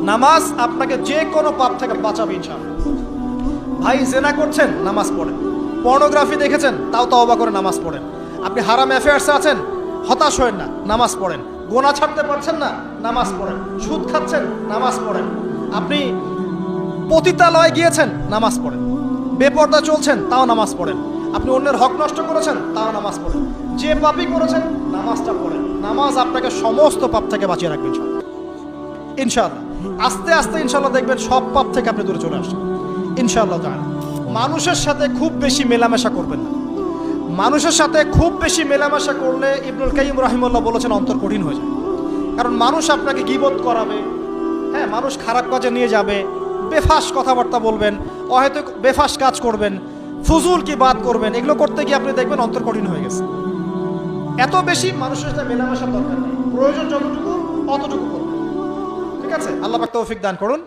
নামাজ আপনাকে যে কোনো পাপ থেকে বাঁচাবে ইনশাআল্লাহ। ভাই জেনা করছেন, নামাজ পড়েন। পর্নোগ্রাফি দেখেছেন, তাও তওবা করে নামাজ পড়েন। আপনি হারাম অ্যাফেয়ার্সে আছেন, হতাশ হয়েন না, নামাজ পড়েন। গোনা ছাড়তে পারছেন না, নামাজ পড়েন। সুদ খাচ্ছেন, নামাজ পড়েন। আপনি পতিতালয়ে গিয়েছেন, নামাজ পড়েন। বেপরদা চলছেন, তাও নামাজ পড়েন। আপনি অন্যের হক নষ্ট করেছেন, তাও নামাজ পড়েন। যে পাপই করেছেন, নামাজটা পড়েন। নামাজ আপনাকে সমস্ত পাপ থেকে বাঁচিয়ে রাখবে ইনশাআল্লাহ। ইনশাআল্লাহ আস্তে আস্তে ইনশাআল্লাহ দেখবেন সব পাপ থেকে আপনি দূরে চলে আসছেন ইনশাআল্লাহ তাআলা। মানুষের সাথে খুব বেশি মেলামেশা করবেন না। মানুষের সাথে খুব বেশি মেলামেশা করলে ইবনুল কাইয়িম রাহিমাহুল্লাহ বলেছেন অন্তর কঠিন হয়ে যায়। কারণ মানুষ আপনাকে গীবত করাবে, হ্যাঁ, মানুষ খারাপ কাজে নিয়ে যাবে, বেফাস কথাবার্তা বলবেন, হয়তো বেফাস কাজ করবেন, ফুজুল কি বাদ করবেন। এগুলো করতে গিয়ে আপনি দেখবেন অন্তর কঠিন হয়ে গেছে। এত বেশি মানুষের সাথে মেলামেশার দরকার নেই, প্রয়োজন যতটুকু অতটুকু করবেন। ঠিক আছে, আল্লাহ পাক তৌফিক দান করুন।